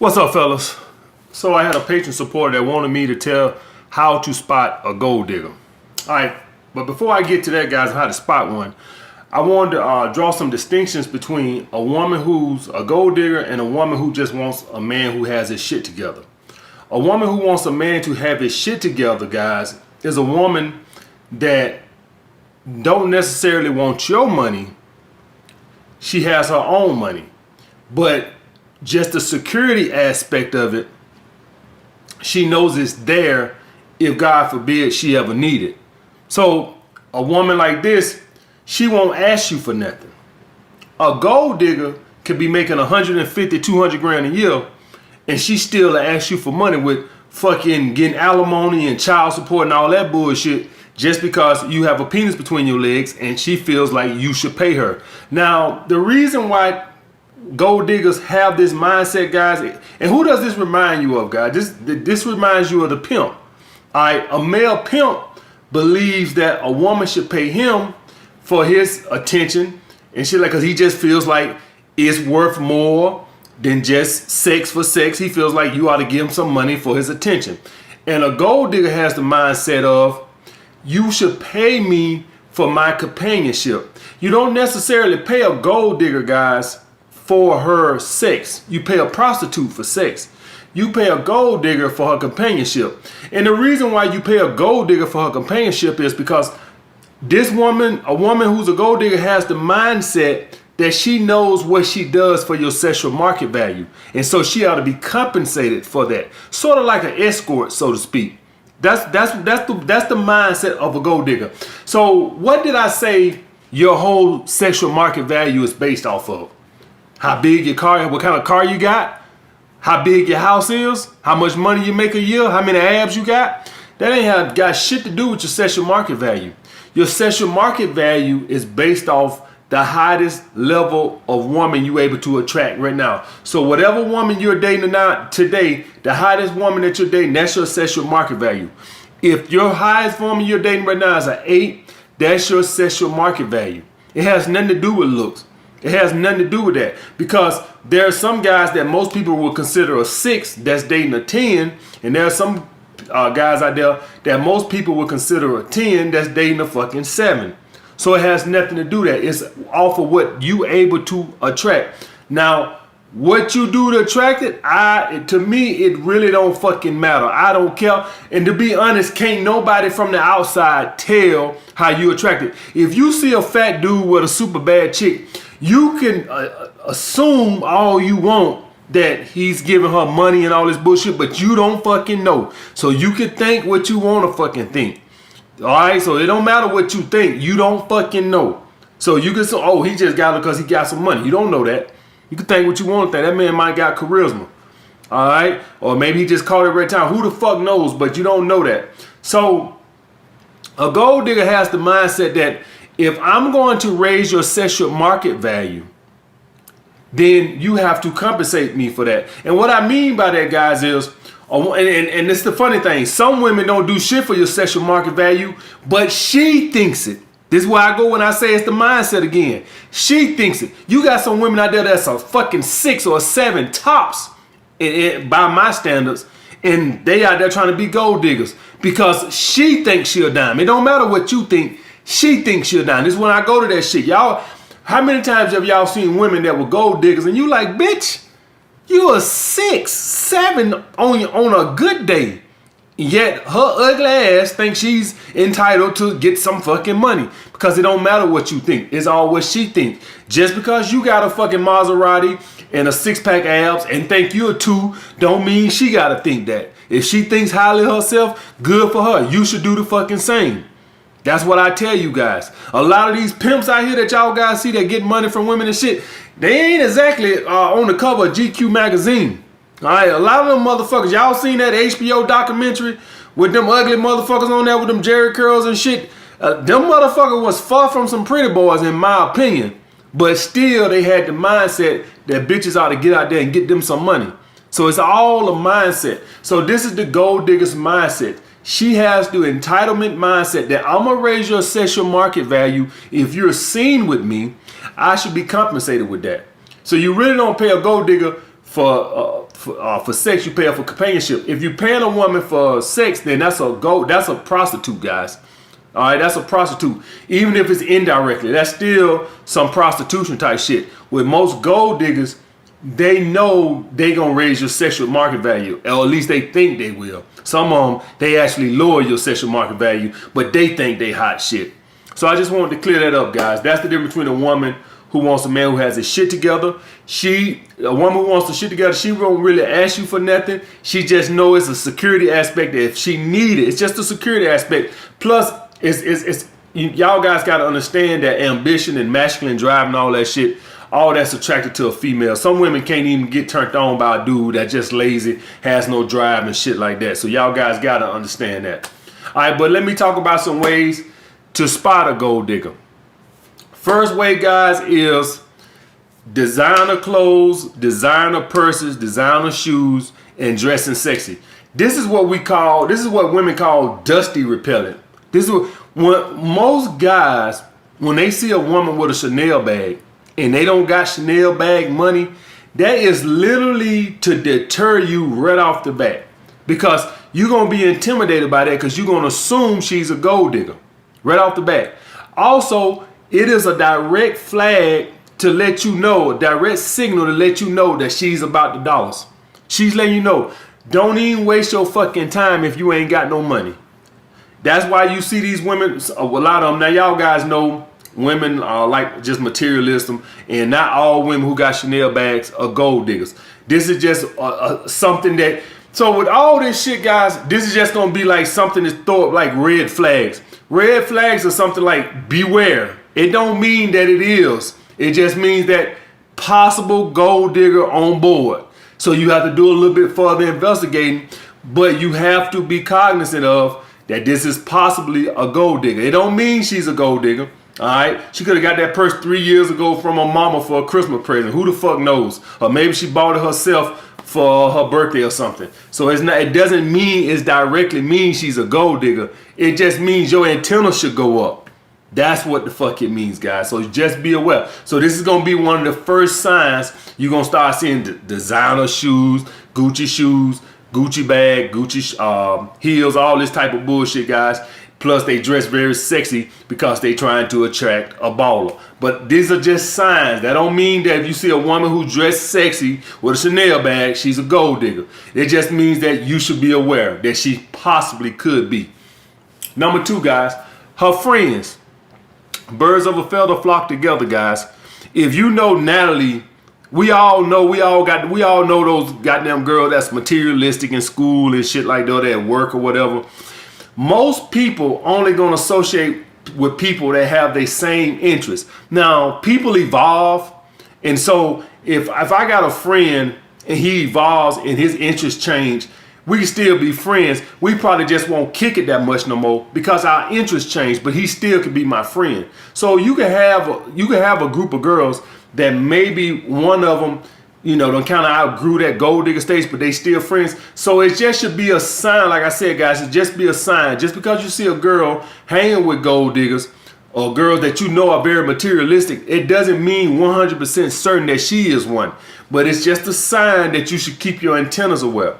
What's up, fellas? So I had a patron supporter that wanted me to tell how to spot a gold digger. All right, but before I get to that, guys, how to spot one, I wanted to draw some distinctions between a woman who's a gold digger and a woman who just wants a man who has his shit together. A woman who wants a man to have his shit together, guys, is a woman that don't necessarily want your money. She has her own money, but just the security aspect of it, she knows it's there if God forbid she ever need it. So a woman like this, she won't ask you for nothing. A gold digger could be making 150, 200 grand a year, and she still ask you for money with fucking getting alimony and child support and all that bullshit just because you have a penis between your legs and she feels like you should pay her. Now, the reason why gold diggers have this mindset, guys, and who does this remind you of, guys? This reminds you of the pimp. All right, a male pimp believes that a woman should pay him for his attention and shit, like, because he just feels like it's worth more than just sex for sex. He feels like you ought to give him some money for his attention. And a gold digger has the mindset of, you should pay me for my companionship. You don't necessarily pay a gold digger, guys, for her sex. You pay a prostitute for sex. You pay a gold digger for her companionship. And the reason why you pay a gold digger for her companionship is because this woman, a woman who's a gold digger, has the mindset that she knows what she does for your sexual market value. And so she ought to be compensated for that. Sort of like an escort, so to speak. That's the mindset of a gold digger. So what did I say your whole sexual market value is based off of? How big your car, what kind of car you got, how big your house is, how much money you make a year, how many abs you got. That ain't got shit to do with your sexual market value. Your sexual market value is based off the highest level of woman you able to attract right now. So whatever woman you're dating now today, the highest woman that you're dating, that's your sexual market value. If your highest woman you're dating right now is an 8, that's your sexual market value. It has nothing to do with looks. It has nothing to do with that, because there are some guys that most people would consider a 6 that's dating a 10, and there are some guys out there that most people would consider a 10 that's dating a fucking 7. So it has nothing to do with that. It's off of what you able to attract. Now, what you do to attract it, to me, it really don't fucking matter. I don't care. And to be honest, can't nobody from the outside tell how you attract it. If you see a fat dude with a super bad chick, you can assume all you want that he's giving her money and all this bullshit, but you don't fucking know. So you can think what you want to fucking think. All right, so it don't matter what you think. You don't fucking know. So you can say, oh, he just got it because he got some money. You don't know that. You can think what you want to think. That man might got charisma. All right, or maybe he just caught it right time. Who the fuck knows? But you don't know that. So a gold digger has the mindset that if I'm going to raise your sexual market value, then you have to compensate me for that. And what I mean by that, guys, is, and it's the funny thing, some women don't do shit for your sexual market value, but she thinks it. This is where I go when I say it's the mindset again. She thinks it. You got some women out there that's a fucking 6 or 7 tops by my standards, and they out there trying to be gold diggers because she thinks she a dime. It don't matter what you think. She thinks she a dime. This is when I go to that shit. Y'all, how many times have y'all seen women that were gold diggers and you like, bitch, you a 6, 7 on a good day. Yet her ugly ass thinks she's entitled to get some fucking money, because it don't matter what you think. It's all what she thinks. Just because you got a fucking Maserati and a 6-pack abs and think you're a 2 don't mean she gotta think that. If she thinks highly of herself, good for her. You should do the fucking same. That's what I tell you guys. A lot of these pimps out here that y'all guys see that get money from women and shit, they ain't exactly on the cover of GQ magazine. All right, a lot of them motherfuckers, y'all seen that HBO documentary with them ugly motherfuckers on there with them Jerry curls and shit? Them motherfuckers was far from some pretty boys, in my opinion. But still, they had the mindset that bitches ought to get out there and get them some money. So it's all a mindset. So this is the gold digger's mindset. She has the entitlement mindset that I'm gonna raise your sexual market value. If you're seen with me, I should be compensated with that. So you really don't pay a gold digger for for sex, you pay her for companionship. If you're paying a woman for sex, then that's a prostitute, guys. All right, that's a prostitute. Even if it's indirectly, that's still some prostitution type shit. With most gold diggers, they know they gonna raise your sexual market value, or at least they think they will. Some of them, they actually lower your sexual market value, but they think they hot shit. So I just wanted to clear that up, guys. That's the difference between a woman who wants a man who has his shit together. A woman who wants the shit together, she won't really ask you for nothing. She just knows it's a security aspect that if she need it, it's just a security aspect. Plus, y'all guys got to understand that ambition and masculine drive and all that shit, all that's attracted to a female. Some women can't even get turned on by a dude that just lazy, has no drive and shit like that. So y'all guys got to understand that. All right, but let me talk about some ways to spot a gold digger. First way, guys, is designer clothes, designer purses, designer shoes, and dressing sexy. This is what women call dusty repellent. This is what most guys, when they see a woman with a Chanel bag and they don't got Chanel bag money, that is literally to deter you right off the bat, because you're going to be intimidated by that, because you're going to assume she's a gold digger right off the bat. Also, it is a direct flag to let you know, a direct signal to let you know that she's about the dollars. She's letting you know, don't even waste your fucking time if you ain't got no money. That's why you see these women, a lot of them. Now, y'all guys know women are like just materialism, and not all women who got Chanel bags are gold diggers. This is just something that, so with all this shit, guys, this is just going to be like something to throw up like red flags. Red flags are something like beware. It don't mean that it is. It just means that possible gold digger on board. So you have to do a little bit further investigating, but you have to be cognizant of that this is possibly a gold digger. It don't mean she's a gold digger. All right, she could have got that purse 3 years ago from her mama for a Christmas present. Who the fuck knows? Or maybe she bought it herself for her birthday or something. So it doesn't mean it's directly mean she's a gold digger. It just means your antenna should go up. That's what the fuck it means, guys. So just be aware. So this is gonna be one of the first signs you're gonna start seeing designer shoes, Gucci bag, Gucci heels, all this type of bullshit, guys. Plus they dress very sexy because they trying to attract a baller. But these are just signs. That don't mean that if you see a woman who dressed sexy with a Chanel bag, she's a gold digger. It just means that you should be aware that she possibly could be. Number 2, guys, her friends. Birds of a feather flock together, guys. If you know Natalie, we all know those goddamn girls that's materialistic in school and shit like that, at work or whatever. Most people only gonna associate with people that have the same interests. Now, people evolve, and so if I got a friend and he evolves and his interests change, we can still be friends. We probably just won't kick it that much no more because our interests change, but he still could be my friend. So you can have a group of girls that maybe one of them, don't kind of outgrew that gold digger stage, but they still friends. So it just should be a sign, like I said, guys, it just be a sign. Just because you see a girl hanging with gold diggers or girls that you know are very materialistic, it doesn't mean 100% certain that she is one. But it's just a sign that you should keep your antennas aware.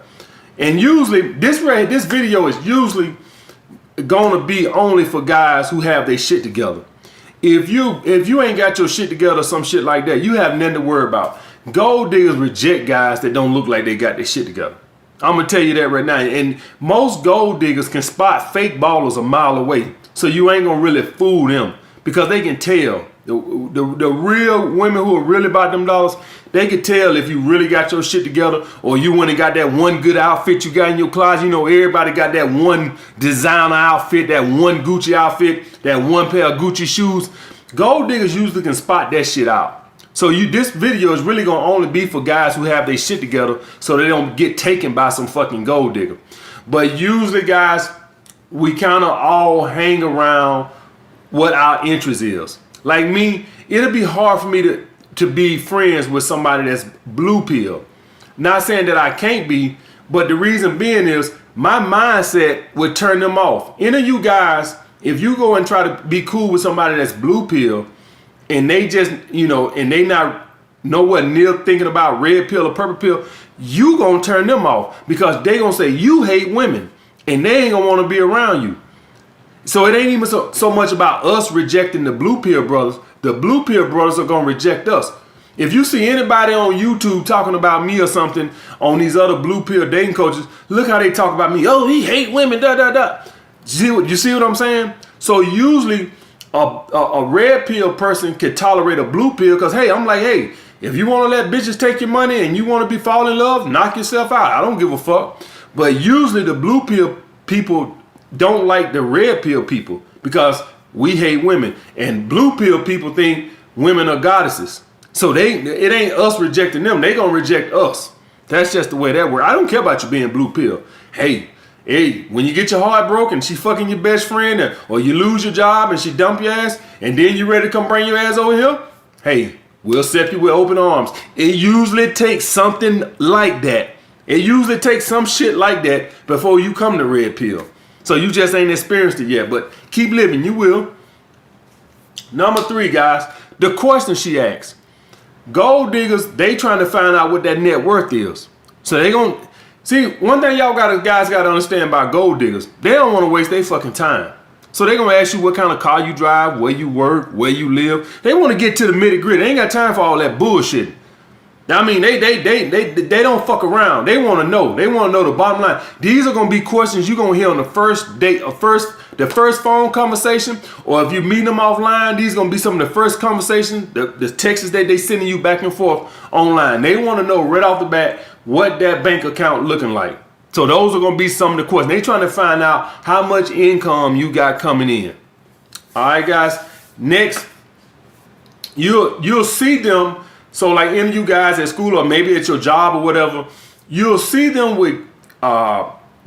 And usually, this video is usually gonna be only for guys who have their shit together. If you ain't got your shit together or some shit like that, you have nothing to worry about. Gold diggers reject guys that don't look like they got their shit together. I'm gonna tell you that right now. And most gold diggers can spot fake ballers a mile away. So you ain't gonna really fool them because they can tell. The real women who are really about them dollars, they can tell if you really got your shit together or you went and got that one good outfit you got in your closet. Everybody got that one designer outfit, that one Gucci outfit, that one pair of Gucci shoes. Gold diggers usually can spot that shit out. So this video is really gonna only be for guys who have their shit together so they don't get taken by some fucking gold digger. But usually, guys, we kind of all hang around what our interest is. Like me, it'll be hard for me to be friends with somebody that's blue pill. Not saying that I can't be, but the reason being is my mindset would turn them off. Any of you guys, if you go and try to be cool with somebody that's blue pill and they just, and they not nowhere near thinking about red pill or purple pill, you gonna turn them off because they gonna say you hate women and they ain't gonna want to be around you. So it ain't even so much about us rejecting the blue pill brothers. The blue pill brothers are gonna reject us. If you see anybody on YouTube talking about me or something on these other blue pill dating coaches, look how they talk about me. Oh, he hate women, da da da. You see what I'm saying? So usually a red pill person can tolerate a blue pill because, hey, I'm like, hey, if you want to let bitches take your money and you want to be fall in love, knock yourself out. I don't give a fuck. But usually the blue pill people don't like the red pill people because we hate women. And blue pill people think women are goddesses. So it ain't us rejecting them. They gonna reject us. That's just the way that works. I don't care about you being blue pill. Hey, when you get your heart broken, she fucking your best friend, or you lose your job and she dump your ass, and then you ready to come bring your ass over here, hey, we'll accept you with open arms. It usually takes something like that. It usually takes some shit like that before you come to red pill. So you just ain't experienced it yet, but keep living, you will. Number 3, guys, the question she asked. Gold diggers, they trying to find out what that net worth is. So they gonna see, one thing guys gotta understand about gold diggers, they don't want to waste their fucking time. So they gonna ask you what kind of car you drive, where you work, where you live. They want to get to the nitty gritty. They ain't got time for all that bullshit. I mean, they don't fuck around. They want to know. They want to know the bottom line. These are gonna be questions you gonna hear on the first date, the first phone conversation, or if you meet them offline. These gonna be some of the first conversations, the texts that they sending you back and forth online. They want to know right off the bat what that bank account looking like. So those are gonna be some of the questions. They trying to find out how much income you got coming in. All right, guys. Next, you'll see them. So like any of you guys at school or maybe at your job or whatever, you'll see them with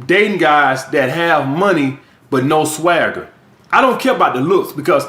dating guys that have money but no swagger. I don't care about the looks because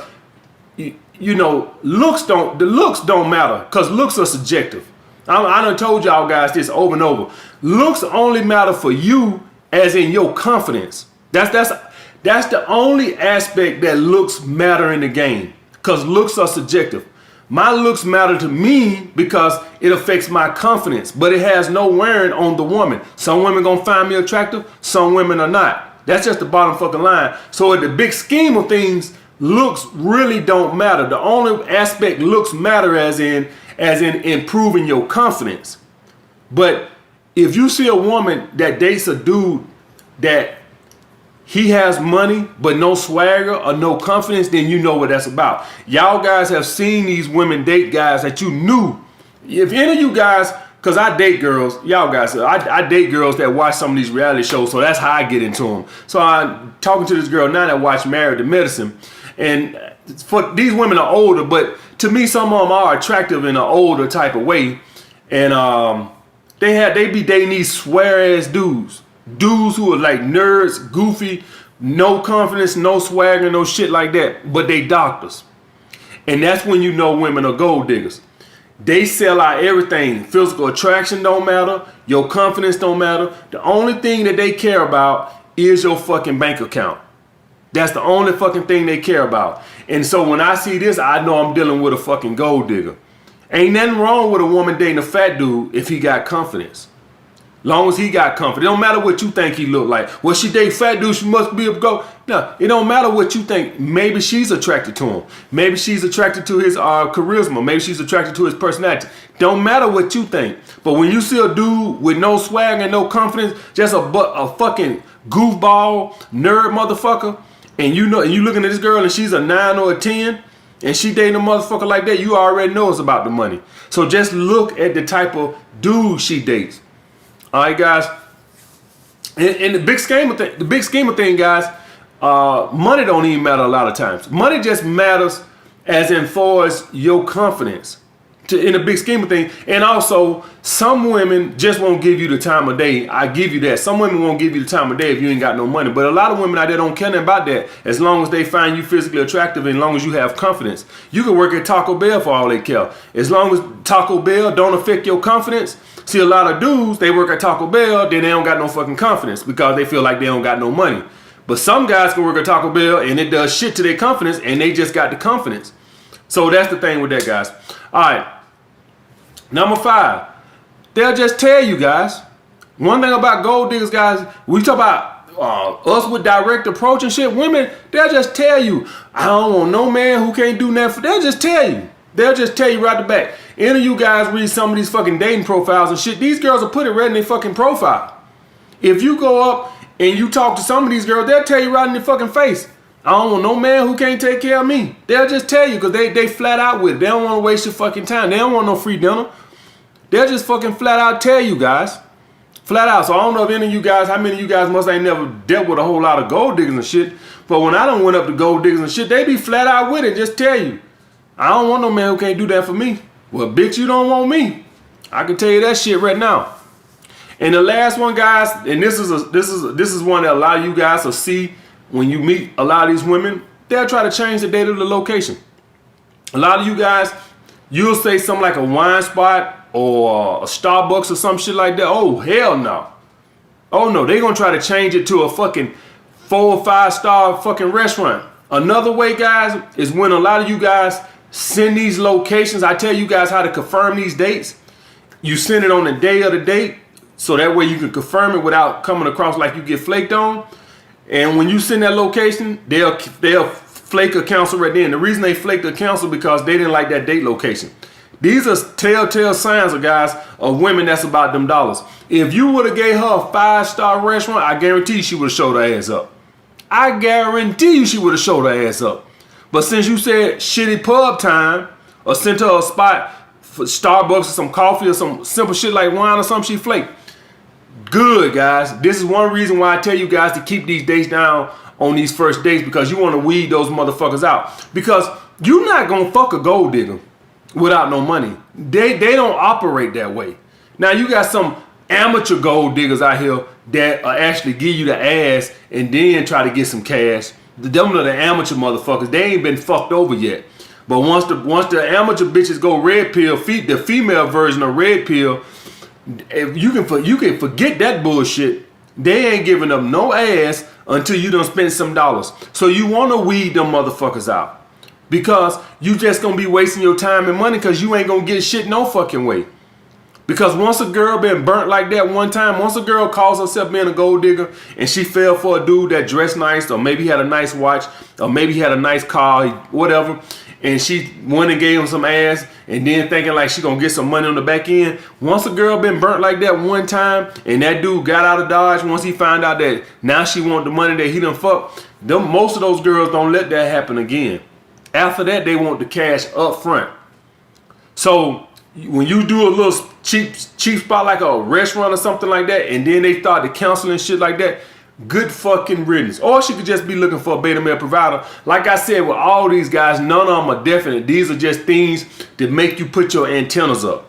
you know, the looks don't matter because looks are subjective. I done told y'all guys this over and over. Looks only matter for you as in your confidence. That's the only aspect that looks matter in the game because looks are subjective. My looks matter to me because it affects my confidence, but it has no wearing on the woman. Some women gonna find me attractive, some women are not. That's just the bottom fucking line. So in the big scheme of things, looks really don't matter. The only aspect looks matter as in improving your confidence. But if you see a woman that dates a dude that he has money but no swagger or no confidence, then you know what that's about. Y'all guys have seen these women date guys that you knew. If any of you guys, because I date girls, y'all guys, I date girls that watch some of these reality shows, so that's how I get into them. So I'm talking to this girl now that watch Married to Medicine, and for these women are older, but to me some of them are attractive in an older type of way, and they be dating these swear ass dudes who are like nerds, goofy, no confidence, no swagger, no shit like that, but they doctors. And that's when you know women are gold diggers. They sell out everything. Physical attraction don't matter. Your confidence don't matter. The only thing that they care about is your fucking bank account. That's the only fucking thing they care about. And so when I see this, I know I'm dealing with a fucking gold digger. Ain't nothing wrong with a woman dating a fat dude if he got confidence. Long as he got confidence. It don't matter what you think he look like. Well, she date fat dude, she must be a gold. No, it don't matter what you think. Maybe she's attracted to him. Maybe she's attracted to his charisma. Maybe she's attracted to his personality. Don't matter what you think. But when you see a dude with no swag and no confidence, just a fucking goofball, nerd motherfucker, and you looking at this girl and she's a 9 or a 10, and she dating a motherfucker like that, you already know it's about the money. So just look at the type of dude she dates. All right, guys. In the big scheme of things, guys, money don't even matter a lot of times. Money just matters as in far as your confidence in the big scheme of things. And also, some women just won't give you the time of day. I give you that. Some women won't give you the time of day if you ain't got no money. But a lot of women out there don't care nothing about that. As long as they find you physically attractive and as long as you have confidence. You can work at Taco Bell for all they care. As long as Taco Bell don't affect your confidence. See, a lot of dudes, they work at Taco Bell, then they don't got no fucking confidence because they feel like they don't got no money. But some guys can work at Taco Bell and it does shit to their confidence and they just got the confidence. So that's the thing with that, guys. All right. Number 5, they'll just tell you guys. One thing about gold diggers, guys, we talk about us with direct approach and shit. Women, they'll just tell you, I don't want no man who can't do nothing. They'll just tell you. They'll just tell you right the back. Any of you guys read some of these fucking dating profiles and shit, these girls will put it right in their fucking profile. If you go up and you talk to some of these girls, they'll tell you right in their fucking face, I don't want no man who can't take care of me. They'll just tell you because they flat out with it. They don't want to waste your fucking time. They don't want no free dinner. They'll just fucking flat out tell you guys. Flat out. So I don't know if any of you guys, how many of you guys must ain't never dealt with a whole lot of gold diggers and shit. But when I done went up to gold diggers and shit, they be flat out with it. Just tell you, I don't want no man who can't do that for me. Well, bitch, you don't want me. I can tell you that shit right now. And the last one, guys, and this is one that a lot of you guys will see when you meet a lot of these women. They'll try to change the date of the location. A lot of you guys, you'll say something like a wine spot or a Starbucks or some shit like that. Oh, hell no. Oh no, they're gonna try to change it to a fucking 4 or 5 star fucking restaurant. Another way, guys, is when a lot of you guys send these locations. I tell you guys how to confirm these dates. You send it on the day of the date, so that way you can confirm it without coming across like you get flaked on. And when you send that location, they'll flake a cancel right there. And the reason they flaked a cancel because they didn't like that date location. These are telltale signs of guys of women that's about them dollars. If you would have gave her a 5-star restaurant, I guarantee she would have showed her ass up. I guarantee you she would have showed her ass up. But since you said shitty pub time or sent her a spot for Starbucks or some coffee or some simple shit like wine or something, she flaked. Good, guys. This is one reason why I tell you guys to keep these dates down on these first dates, because you want to weed those motherfuckers out. Because you're not going to fuck a gold digger without no money. They don't operate that way. Now, you got some amateur gold diggers out here that actually give you the ass and then try to get some cash. Them are the amateur motherfuckers. They ain't been fucked over yet. But once the amateur bitches go red pill, the female version of red pill, if you can forget that bullshit. They ain't giving up no ass until you done spend some dollars. So you want to weed them motherfuckers out, because you just gonna be wasting your time and money, because you ain't gonna get shit no fucking way. Because once a girl been burnt like that one time, once a girl calls herself being a gold digger and she fell for a dude that dressed nice, or maybe had a nice watch, or maybe had a nice car, whatever, and she went and gave him some ass and then thinking like she gonna get some money on the back end. Once a girl been burnt like that one time and that dude got out of Dodge, once he found out that now she want the money that he done fucked, most of those girls don't let that happen again. After that, they want the cash up front. So when you do a little cheap spot like a restaurant or something like that, and then they start to cancel and shit like that, good fucking riddance. Or she could just be looking for a beta male provider. Like I said, with all these guys, none of them are definite. These are just things that make you put your antennas up.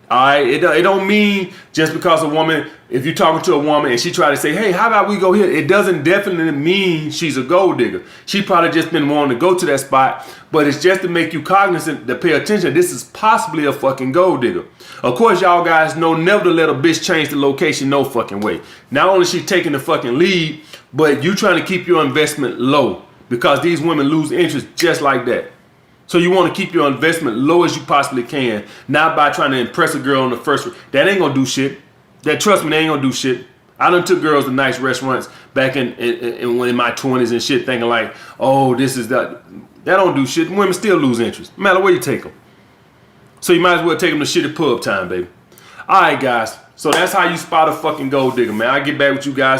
All right, it don't mean just because a woman, if you're talking to a woman and she try to say, hey, how about we go here? It doesn't definitely mean she's a gold digger. She probably just been wanting to go to that spot, but it's just to make you cognizant to pay attention. This is possibly a fucking gold digger. Of course, y'all guys know never to let a bitch change the location no fucking way. Not only she taking the fucking lead, but you trying to keep your investment low, because these women lose interest just like that. So you want to keep your investment low as you possibly can, not by trying to impress a girl on the first. That ain't gonna do shit. That, trust me, they ain't gonna do shit. I done took girls to nice restaurants back in my 20s and shit, thinking like, oh, this is that. That don't do shit. Women still lose interest, no matter where you take them. So you might as well take them to shitty pub time, baby. All right, guys. So that's how you spot a fucking gold digger, man. I'll get back with you guys.